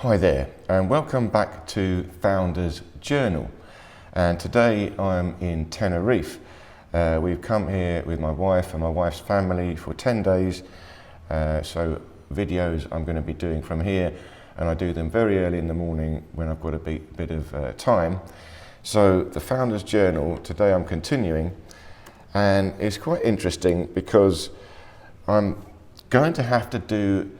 Hi there, and welcome back to Founders Journal. And today I'm in Tenerife. We've come here with my wife and my wife's family for 10 days. So videos I'm going to be doing from here, and I do them very early in the morning when I've got a bit of time. So the Founders Journal, today I'm continuing, and it's quite interesting because I'm going to have to do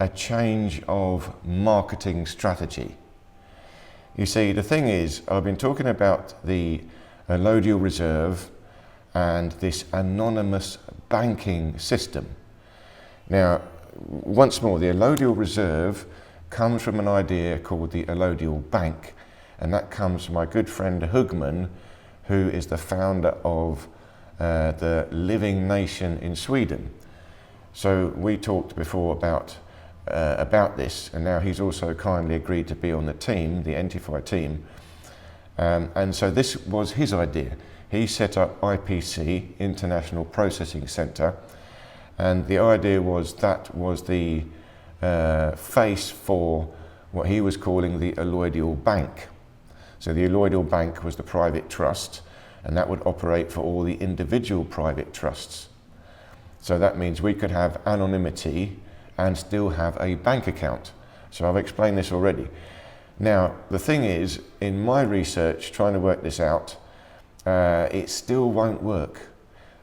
a change of marketing strategy. You see, the thing is, I've been talking about the allodial reserve and this anonymous banking system. Now, once more, the allodial reserve comes from an idea called the allodial bank, and that comes from my good friend Hugman, who is the founder of the Living Nation in Sweden. So we talked before about this, and now he's also kindly agreed to be on the team, the ENTIFY team. And so this was his idea. He set up IPC, International Processing Center, and the idea was that was the face for what he was calling the allodial bank. So the allodial bank was the private trust, and that would operate for all the individual private trusts. So that means we could have anonymity and still have a bank account. So I've explained this already. Now, the thing is, in my research, trying to work this out, it still won't work.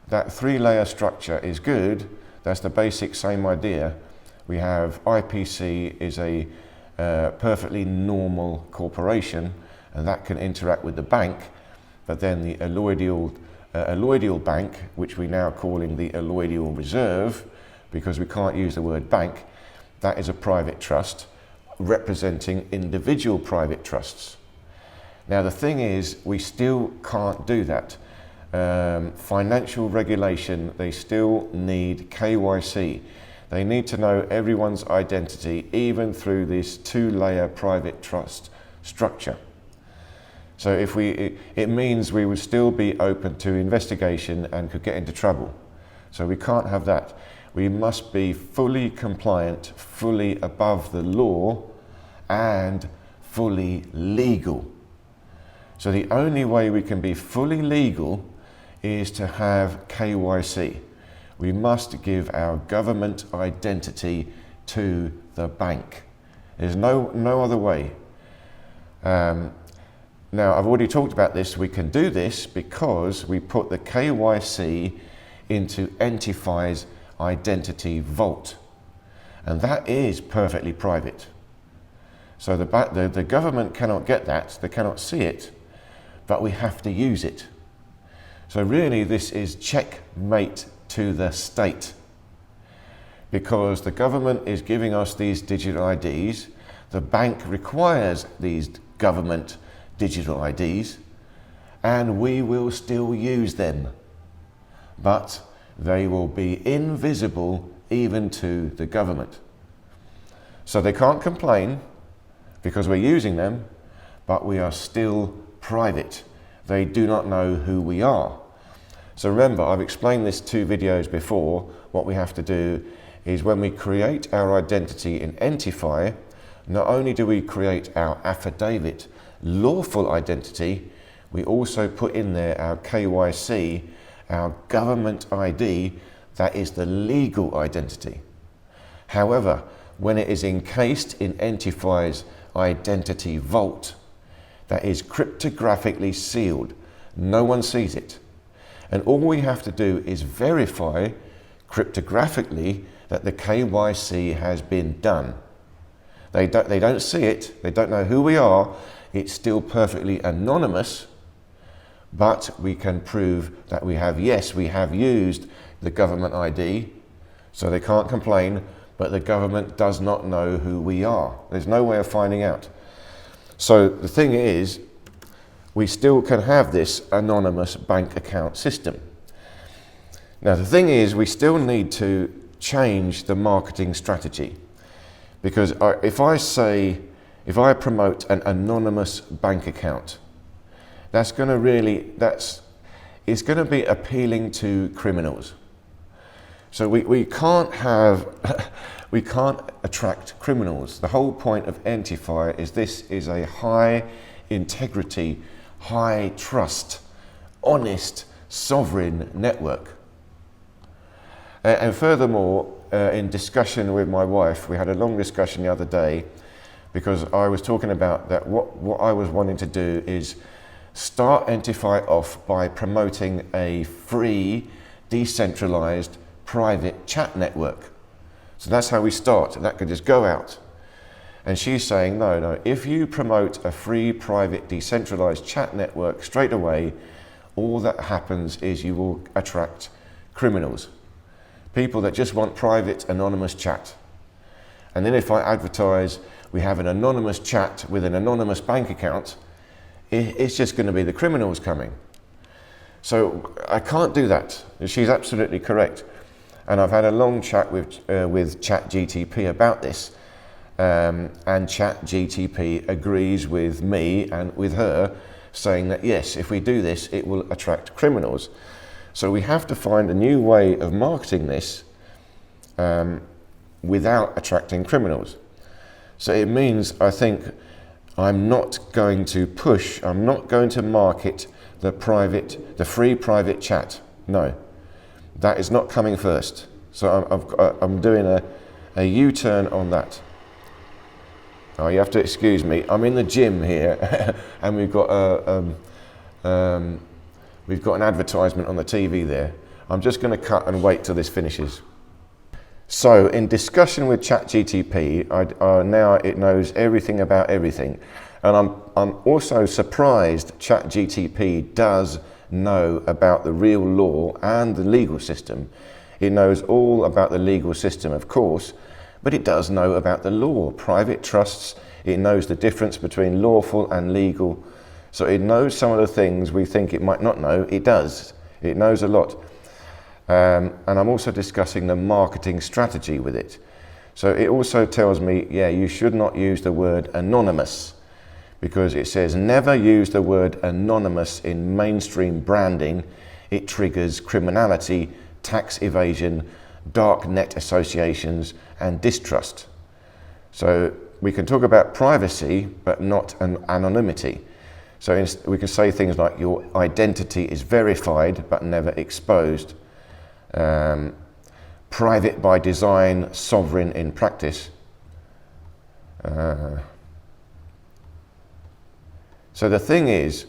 That three-layer structure is good. That's the basic same idea. We have IPC is a perfectly normal corporation, and that can interact with the bank, but then the allodial bank, which we're now calling the allodial reserve, because we can't use the word bank, that is a private trust representing individual private trusts. Now the thing is, we still can't do that. Financial regulation, they still need KYC. They need to know everyone's identity, even through this two-layer private trust structure. So it means we would still be open to investigation and could get into trouble. So we can't have that. We must be fully compliant, fully above the law, and fully legal. So the only way we can be fully legal is to have KYC. We must give our government identity to the bank. There's no other way. Now, I've already talked about this. We can do this because we put the KYC into ENTIFY's identity vault, and that is perfectly private. So the government cannot get that, they cannot see it, but we have to use it. So really this is checkmate to the state, because the government is giving us these digital IDs, the bank requires these government digital IDs, and we will still use them, but they will be invisible even to the government. So they can't complain because we're using them, but we are still private. They do not know who we are. So remember, I've explained this 2 videos before. What we have to do is when we create our identity in ENTIFY, not only do we create our affidavit, lawful identity, we also put in there our KYC, our government ID, that is the legal identity. However, when it is encased in ENTIFY's identity vault, that is cryptographically sealed, no one sees it. And all we have to do is verify cryptographically that the KYC has been done. They don't see it, they don't know who we are, it's still perfectly anonymous, but we can prove that we have used the government ID, so they can't complain, but the government does not know who we are. There's no way of finding out. So the thing is, we still can have this anonymous bank account system. Now the thing is, we still need to change the marketing strategy, because if I promote an anonymous bank account, it's going to be appealing to criminals. So we can't have We can't attract criminals. The whole point of ENTIFY is this is a high integrity, high trust, honest, sovereign network. And furthermore, in discussion with my wife, we had a long discussion the other day, because I was talking about that what I was wanting to do is start ENTIFY off by promoting a free, decentralized, private chat network. So that's how we start. That could just go out. And she's saying, no, if you promote a free, private, decentralized chat network straight away, all that happens is you will attract criminals. People that just want private, anonymous chat. And then if I advertise, we have an anonymous chat with an anonymous bank account, it's just going to be the criminals coming. So I can't do that. She's absolutely correct. And I've had a long chat with ChatGTP about this. And ChatGTP agrees with me and with her, saying that yes, if we do this, it will attract criminals. So we have to find a new way of marketing this without attracting criminals. So it means, I think, I'm not going to market the free private chat. No, that is not coming first. So I'm doing a U-turn on that. Oh, you have to excuse me. I'm in the gym here, and we've got an advertisement on the TV there. I'm just going to cut and wait till this finishes. So, in discussion with ChatGTP, now it knows everything about everything, and I'm also surprised ChatGTP does know about the real law and the legal system. It knows all about the legal system, of course, but it does know about the law, private trusts. It knows the difference between lawful and legal. So it knows some of the things we think it might not know. It does. It knows a lot. And I'm also discussing the marketing strategy with it. So it also tells me, yeah, you should not use the word anonymous, because it says never use the word anonymous in mainstream branding. It triggers criminality, tax evasion, dark net associations, and distrust. So we can talk about privacy, but not anonymity. So we can say things like your identity is verified, but never exposed. Private by design, sovereign in practice. So the thing is,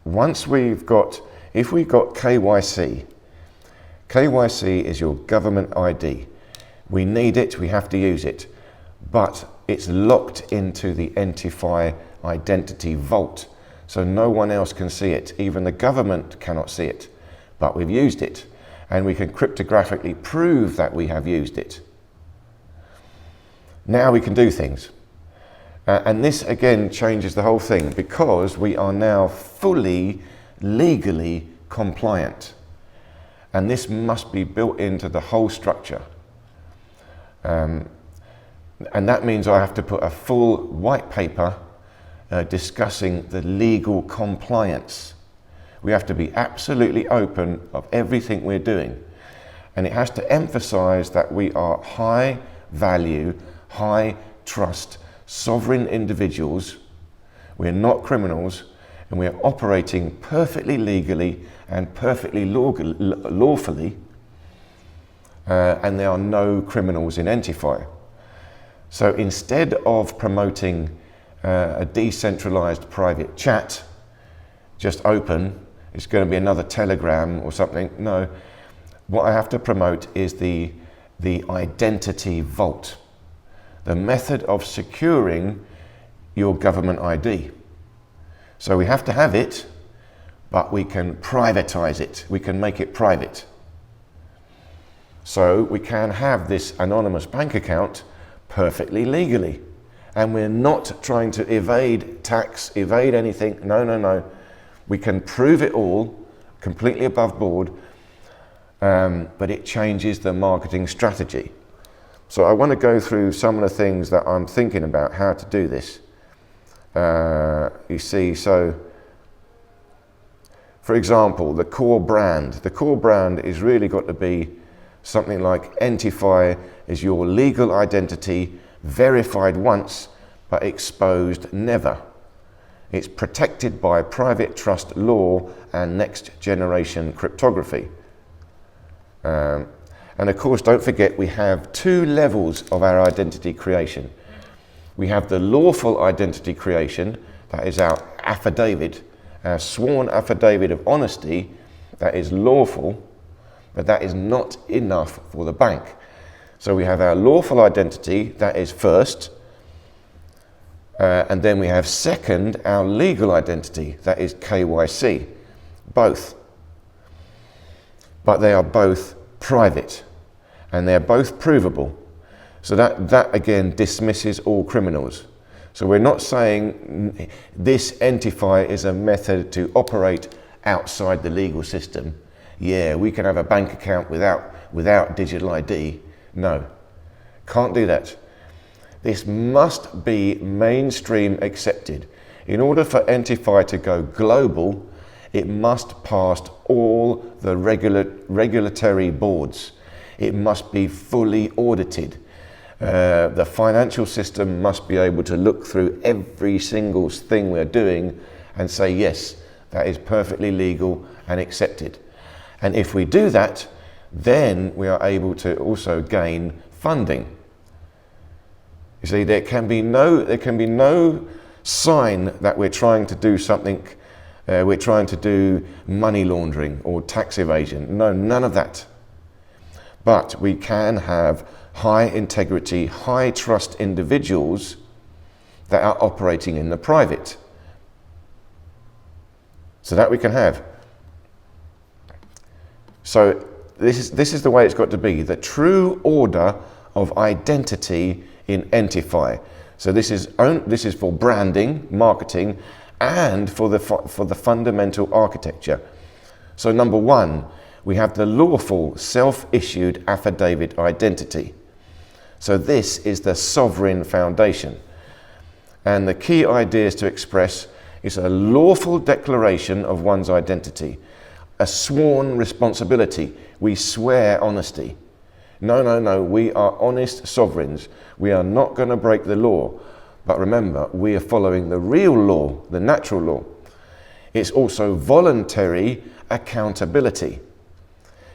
if we've got KYC, KYC is your government ID. We need it, we have to use it, but it's locked into the ENTIFY identity vault, so no one else can see it. Even the government cannot see it, but we've used it, and we can cryptographically prove that we have used it. Now we can do things. And this again changes the whole thing, because we are now fully legally compliant. And this must be built into the whole structure. And that means I have to put a full white paper discussing the legal compliance. We have to be absolutely open of everything we're doing. And it has to emphasize that we are high value, high trust, sovereign individuals. We're not criminals, and we're operating perfectly legally and perfectly lawfully, and there are no criminals in ENTIFY. So instead of promoting a decentralized private chat, just open, it's going to be another Telegram or something. No, what I have to promote is the identity vault, the method of securing your government ID. So we have to have it, but we can privatize it. We can make it private. So we can have this anonymous bank account perfectly legally. And we're not trying to evade tax, evade anything. No, no, no. We can prove it all completely above board, but it changes the marketing strategy. So I want to go through some of the things that I'm thinking about how to do this. You see, so for example, the core brand is really got to be something like ENTIFY is your legal identity verified once but exposed never. It's protected by private trust law and next generation cryptography. And of course, don't forget, we have two levels of our identity creation. We have the lawful identity creation, that is our affidavit, our sworn affidavit of honesty, that is lawful, but that is not enough for the bank. So we have our lawful identity, that is first, and then we have second, our legal identity, that is KYC, both. But they are both private, and they're both provable. So that again dismisses all criminals. So we're not saying this ENTIFY is a method to operate outside the legal system. Yeah, we can have a bank account without digital ID. No, can't do that. This must be mainstream accepted. In order for ENTIFY to go global, it must pass all the regulatory boards. It must be fully audited. The financial system must be able to look through every single thing we're doing and say, yes, that is perfectly legal and accepted. And if we do that, then we are able to also gain funding. You see, there can be no sign that we're trying to do something, we're trying to do money laundering or tax evasion. No, none of that. But we can have high integrity, high trust individuals that are operating in the private. So that we can have. So this is the way it's got to be, the true order of identity in ENTIFY. So this is for branding, marketing, and for the fundamental architecture. So number one, we have the lawful self-issued affidavit identity. So this is the sovereign foundation. And the key ideas to express is a lawful declaration of one's identity, a sworn responsibility. We swear honesty. No, we are honest sovereigns. We are not going to break the law. But remember, we are following the real law, the natural law. It's also voluntary accountability.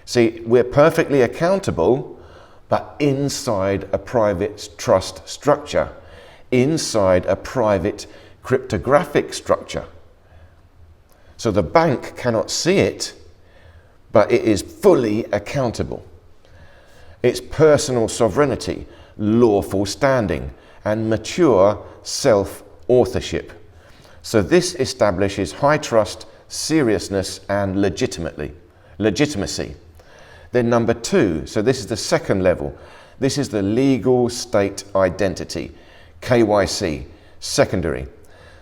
See, we're perfectly accountable, but inside a private trust structure, inside a private cryptographic structure. So the bank cannot see it, but it is fully accountable. It's personal sovereignty, lawful standing, and mature self-authorship. So this establishes high trust, seriousness, and legitimacy. Then number two, so this is the second level. This is the legal state identity, KYC, secondary.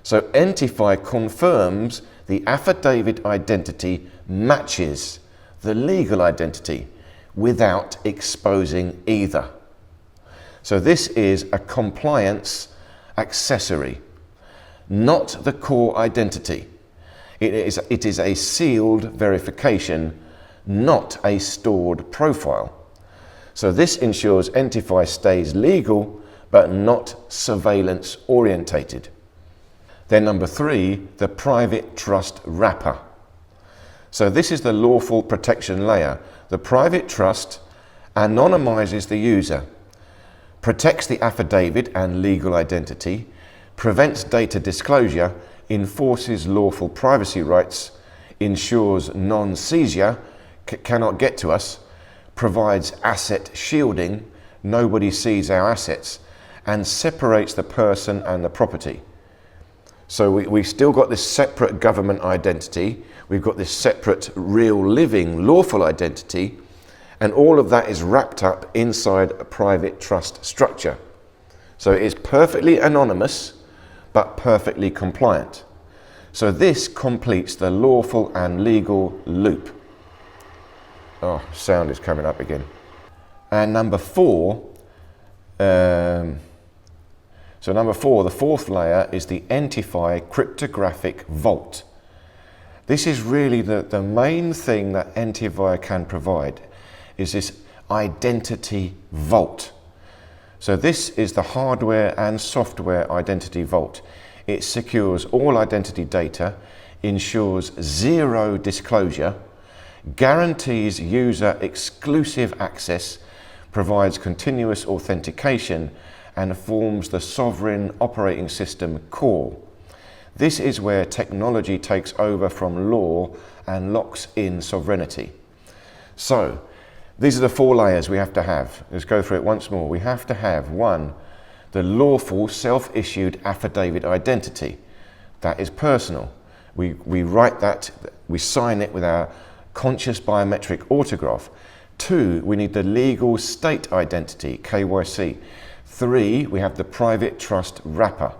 So ENTIFY confirms the affidavit identity matches the legal identity without exposing either. So this is a compliance accessory, not the core identity. It is a sealed verification, not a stored profile. So this ensures ENTIFY stays legal, but not surveillance orientated. Then number three, the private trust wrapper. So this is the lawful protection layer. The private trust anonymizes the user, protects the affidavit and legal identity, prevents data disclosure, enforces lawful privacy rights, ensures non-seizure, cannot get to us, provides asset shielding, nobody sees our assets, and separates the person and the property. So we've still got this separate government identity, we've got this separate real living lawful identity, and all of that is wrapped up inside a private trust structure. So it is perfectly anonymous, but perfectly compliant. So this completes the lawful and legal loop. Oh, sound is coming up again. And number four, the fourth layer is the ENTIFY cryptographic vault. This is really the main thing that ENTIFY can provide, is this identity vault. So this is the hardware and software identity vault. It secures all identity data, ensures zero disclosure, guarantees user exclusive access, provides continuous authentication, and forms the sovereign operating system core. This is where technology takes over from law and locks in sovereignty. So, these are the 4 layers we have to have. Let's go through it once more. We have to have 1, the lawful self-issued affidavit identity. That is personal. We write that, we sign it with our conscious biometric autograph. 2, we need the legal state identity, KYC. 3, we have the private trust wrapper.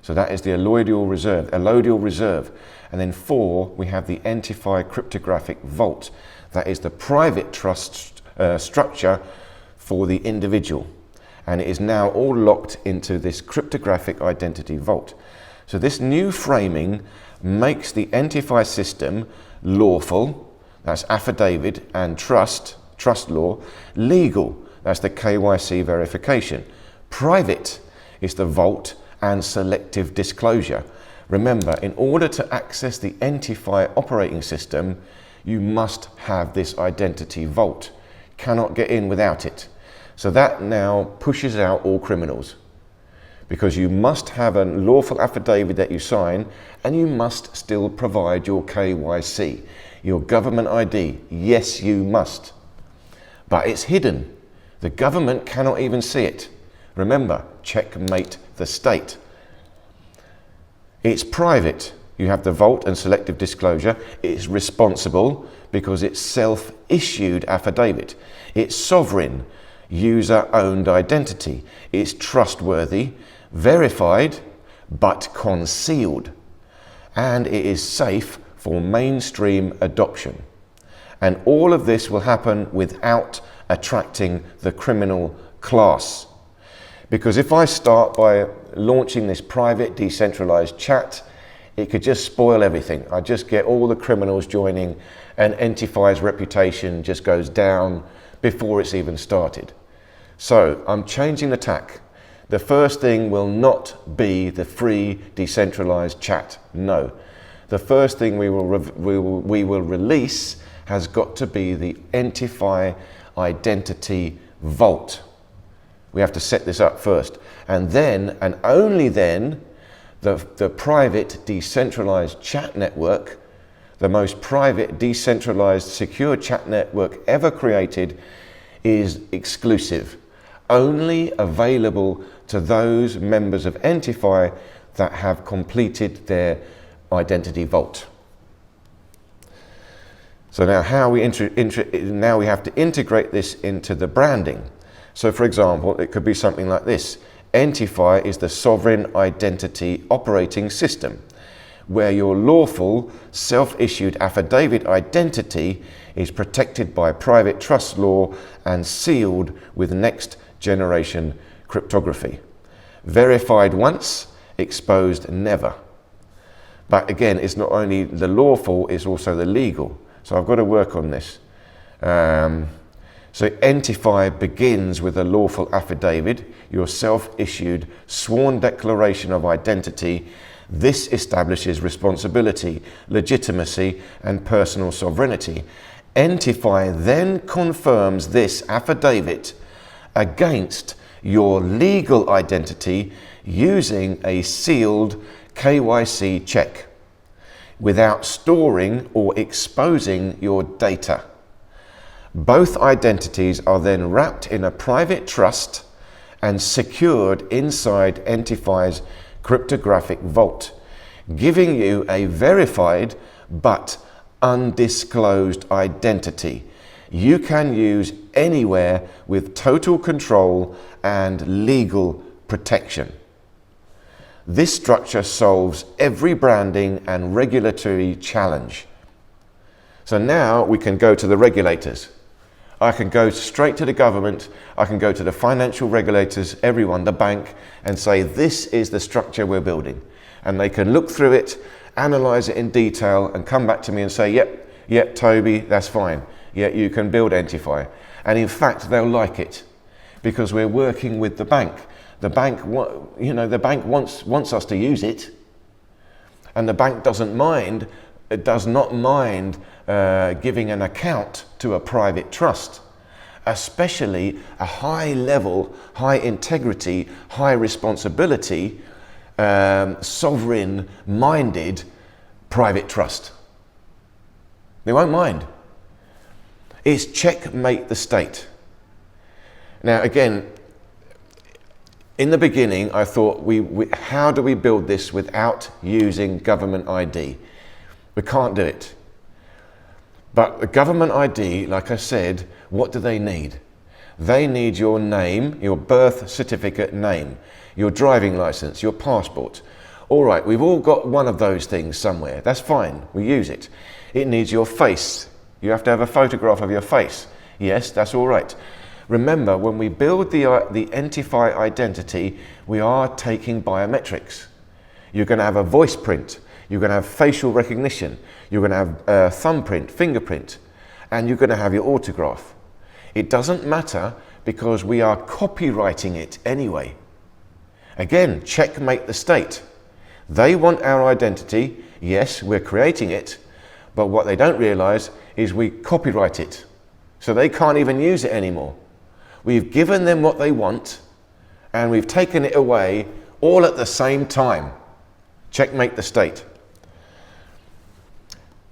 So that is the allodial reserve. And then 4, we have the ENTIFY cryptographic vault. That is the private trust structure for the individual. And it is now all locked into this cryptographic identity vault. So this new framing makes the ENTIFY system lawful, that's affidavit and trust law, legal, that's the KYC verification, private is the vault and selective disclosure. Remember, in order to access the ENTIFY operating system, you must have this identity vault. Cannot get in without it. So that now pushes out all criminals, because you must have a lawful affidavit that you sign, and you must still provide your KYC, your government ID. Yes, you must. But it's hidden. The government cannot even see it. Remember, checkmate the state. It's private. You have the vault and selective disclosure. It's responsible because it's self-issued affidavit. It's sovereign, user-owned identity. It's trustworthy, verified, but concealed. And it is safe for mainstream adoption. And all of this will happen without attracting the criminal class. Because if I start by launching this private decentralized chat, it could just spoil everything. I just get all the criminals joining, and ENTIFY's reputation just goes down before it's even started. So I'm changing the tack. The first thing will not be the free decentralized chat. No. The first thing we will release has got to be the ENTIFY identity vault. We have to set this up first. And then, and only then, the private decentralized chat network, the most private decentralized secure chat network ever created, is exclusive. Only available to those members of ENTIFY that have completed their identity vault. So now now we have to integrate this into the branding. So for example, it could be something like this. ENTIFY is the sovereign identity operating system, where your lawful self-issued affidavit identity is protected by private trust law and sealed with next generation cryptography. Verified once, exposed never. But again, it's not only the lawful, it's also the legal. So I've got to work on this. So ENTIFY begins with a lawful affidavit, your self-issued sworn declaration of identity. This establishes responsibility, legitimacy, and personal sovereignty. ENTIFY then confirms this affidavit against your legal identity using a sealed KYC check without storing or exposing your data. Both identities are then wrapped in a private trust and secured inside ENTIFY's cryptographic vault, giving you a verified but undisclosed identity you can use anywhere with total control and legal protection. This structure solves every branding and regulatory challenge. So now we can go to the regulators. I can go straight to the government, I can go to the financial regulators, everyone, the bank, and say, this is the structure we're building. And they can look through it, analyze it in detail, and come back to me and say, yep, Toby, that's fine. Yeah, you can build ENTIFY. And in fact, they'll like it, because we're working with the bank. The bank, the bank wants us to use it, and the bank doesn't mind. It does not mind giving an account to a private trust, especially a high level, high integrity, high responsibility, sovereign minded private trust. They won't mind. It's checkmate the state. Now again, in the beginning I thought, how do we build this without using government ID? We can't do it. But the government ID, like I said, what do they need? They need your name, your birth certificate name, your driving license, your passport. All right, we've all got one of those things somewhere. That's fine, we use it. It needs your face. You have to have a photograph of your face. Yes, that's all right. Remember, when we build the ENTIFY identity, we are taking biometrics. You're going to have a voice print. You're going to have facial recognition. You're going to have a thumbprint, fingerprint, and you're going to have your autograph. It doesn't matter because we are copywriting it anyway. Again, checkmate the state. They want our identity. Yes, we're creating it, but what they don't realize is we copyright it. So they can't even use it anymore. We've given them what they want and we've taken it away all at the same time. Checkmate the state.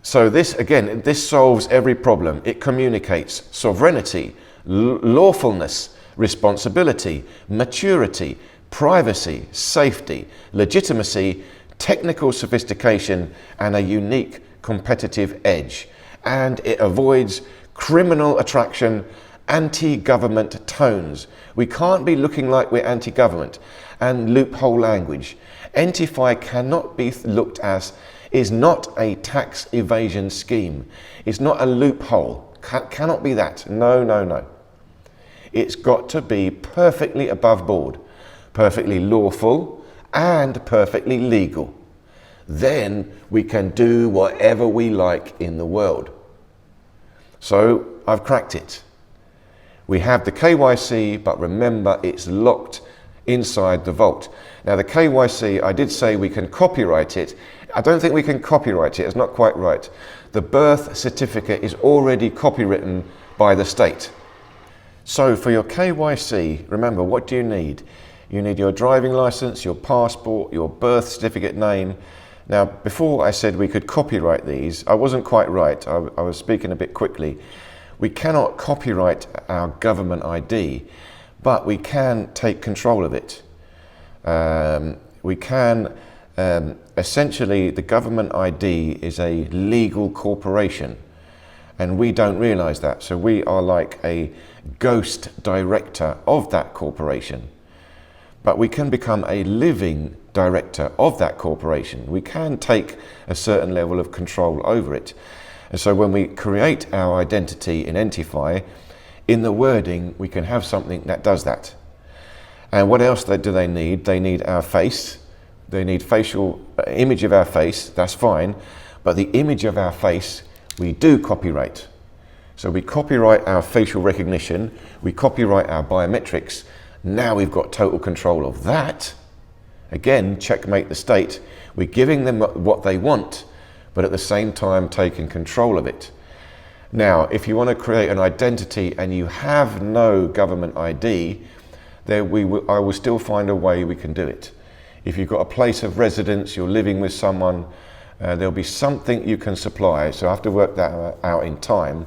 So this, again, this solves every problem. It communicates sovereignty, lawfulness, responsibility, maturity, privacy, safety, legitimacy, technical sophistication, and a unique competitive edge. And it avoids criminal attraction, anti-government tones. We can't be looking like we're anti-government and loophole language. ENTIFY cannot be looked as, is not a tax evasion scheme. It's not a loophole. Cannot be that. No, no, no. It's got to be perfectly above board, perfectly lawful and perfectly legal. Then we can do whatever we like in the world. So I've cracked it. We have the KYC, but remember it's locked inside the vault. Now the KYC, I did say we can copyright it. I don't think we can copyright it, it's not quite right. The birth certificate is already copywritten by the state. So for your KYC, remember, what do you need? You need your driving license, your passport, your birth certificate name. Now, before I said we could copyright these, I wasn't quite right. I was speaking a bit quickly. We cannot copyright our government ID, but we can take control of it. We can, essentially, the government ID is a legal corporation, and we don't realize that. So we are like a ghost director of that corporation. But we can become a living director of that corporation. We can take a certain level of control over it. And so when we create our identity in ENTIFY, in the wording, we can have something that does that. And what else do they need? They need our face. They need facial image of our face. That's fine. But the image of our face, we do copyright. So we copyright our facial recognition. We copyright our biometrics. Now we've got total control of that. Again, checkmate the state. We're giving them what they want, but at the same time taking control of it. Now, if you want to create an identity and you have no government ID, I will still find a way we can do it. If you've got a place of residence, you're living with someone, there'll be something you can supply, so I have to work that out in time.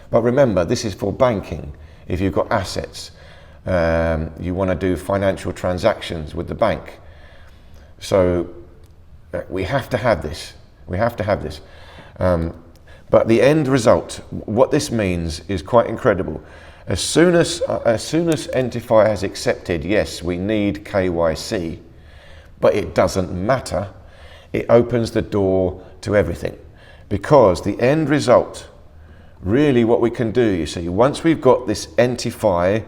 But remember, this is for banking. If you've got assets, you want to do financial transactions with the bank. So we have to have this. We have to have this. But the end result, what this means is quite incredible. As soon as ENTIFY has accepted, yes, we need KYC, but it doesn't matter. It opens the door to everything. Because the end result, really what we can do, you see, once we've got this ENTIFY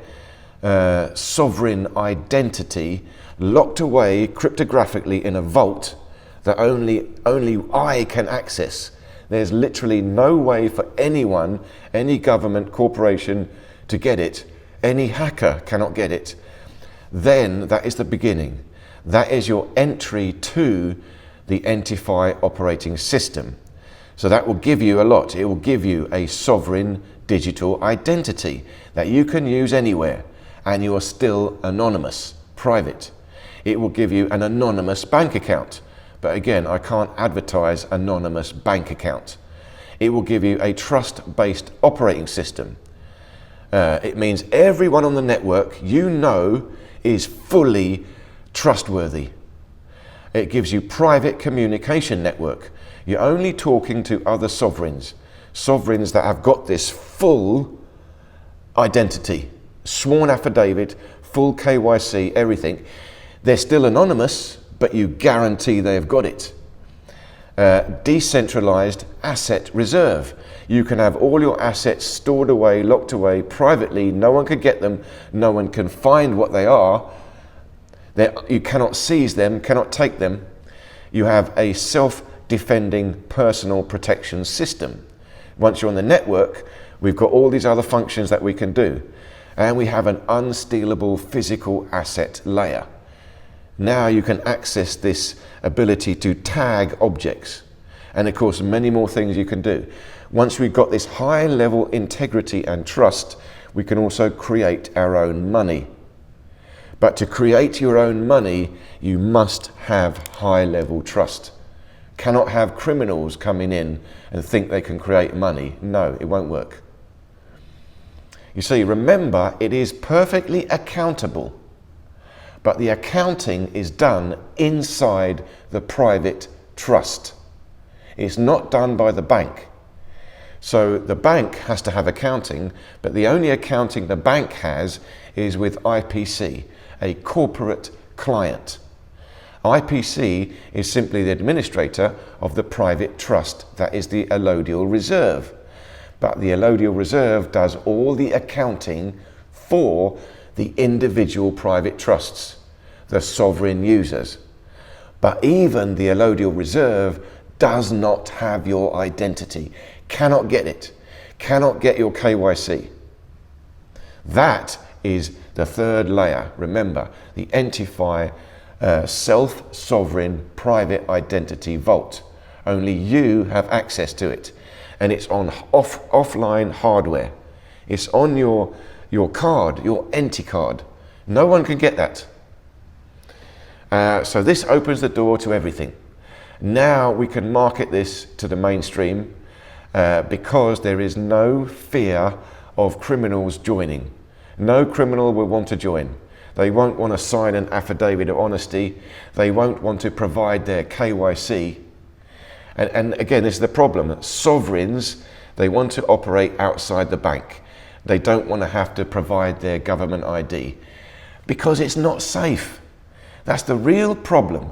sovereign identity locked away cryptographically in a vault that only I can access. There's literally no way for anyone, any government, corporation to get it any hacker cannot get it, then that is the beginning. That is your entry to the ENTIFY operating system. So that will give you a lot. It will give you a sovereign digital identity that you can use anywhere, and you are still anonymous, private. It will give you an anonymous bank account. But again, I can't advertise anonymous bank account. It will give you a trust-based operating system. It means everyone on the network you know is fully trustworthy. It gives you private communication network. You're only talking to other sovereigns that have got this full identity, sworn affidavit, full KYC, everything. They're still anonymous, but you guarantee they've got it. Decentralized asset reserve. You can have all your assets stored away, locked away privately. No one can get them. No one can find what they are. You cannot seize them, cannot take them. You have a self-defending personal protection system. Once you're on the network, we've got all these other functions that we can do. And we have an unstealable physical asset layer. Now you can access this ability to tag objects. And of course, many more things you can do. Once we've got this high level integrity and trust, we can also create our own money. But to create your own money, you must have high level trust. Cannot have criminals coming in and think they can create money. No, it won't work. You see, remember, it is perfectly accountable, but the accounting is done inside the private trust. It's not done by the bank. So the bank has to have accounting, but the only accounting the bank has is with IPC, a corporate client. IPC is simply the administrator of the private trust, that is the allodial reserve. But the allodial reserve does all the accounting for the individual private trusts, the sovereign users. But even the allodial reserve does not have your identity, cannot get it, cannot get your KYC. That is the third layer. Remember, the ENTIFY self-sovereign private identity vault. Only you have access to it. And it's on offline hardware. It's on your card, your Enti card. No one can get that. So this opens the door to everything. Now we can market this to the mainstream because there is no fear of criminals joining. No criminal will want to join. They won't want to sign an affidavit of honesty. They won't want to provide their KYC. And again, this is the problem. Sovereigns, they want to operate outside the bank. They don't want to have to provide their government ID because it's not safe. That's the real problem.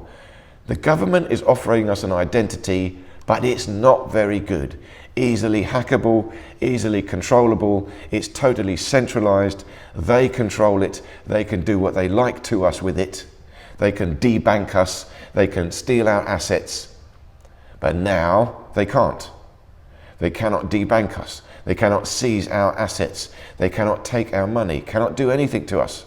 The government is offering us an identity, but it's not very good. Easily hackable, easily controllable. It's totally centralized. They control it. They can do what they like to us with it. They can debank us. They can steal our assets. But now they can't. They cannot debank us. They cannot seize our assets. They cannot take our money, cannot do anything to us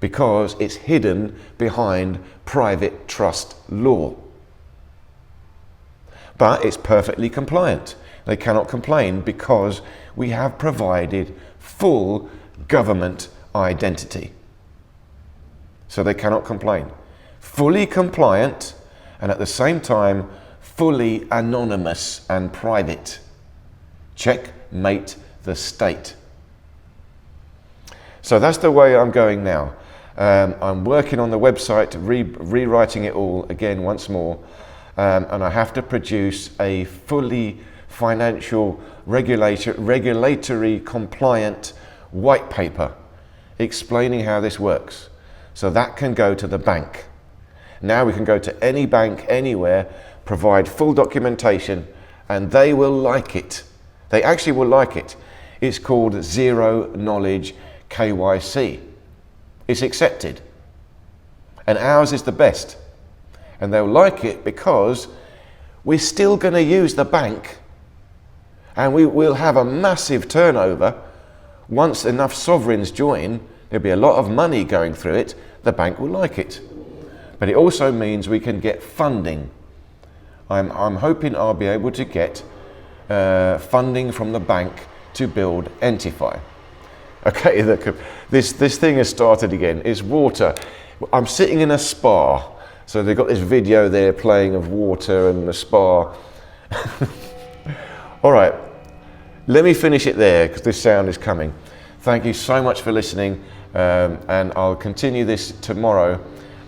because it's hidden behind private trust law. But it's perfectly compliant. They cannot complain because we have provided full government identity. So they cannot complain. Fully compliant and at the same time fully anonymous and private. Checkmate the state. So that's the way I'm going now. I'm working on the website, rewriting it all again once more, and I have to produce a fully financial regulatory compliant white paper explaining how this works. So that can go to the bank. Now we can go to any bank anywhere, provide full documentation, and they will like it. They actually will like it. It's called zero knowledge KYC. It's accepted. And ours is the best. And they'll like it because we're still going to use the bank and we will have a massive turnover once enough sovereigns join, there'll be a lot of money going through it, the bank will like it. But it also means we can get funding. I'm hoping I'll be able to get funding from the bank to build ENTIFY. Okay, this thing has started again. It's water. I'm sitting in a spa. So they've got this video there playing of water and the spa. All right, let me finish it there because this sound is coming. Thank you so much for listening, and I'll continue this tomorrow,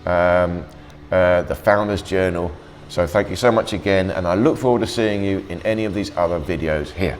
the Founders Journal. So thank you so much again, and I look forward to seeing you in any of these other videos here.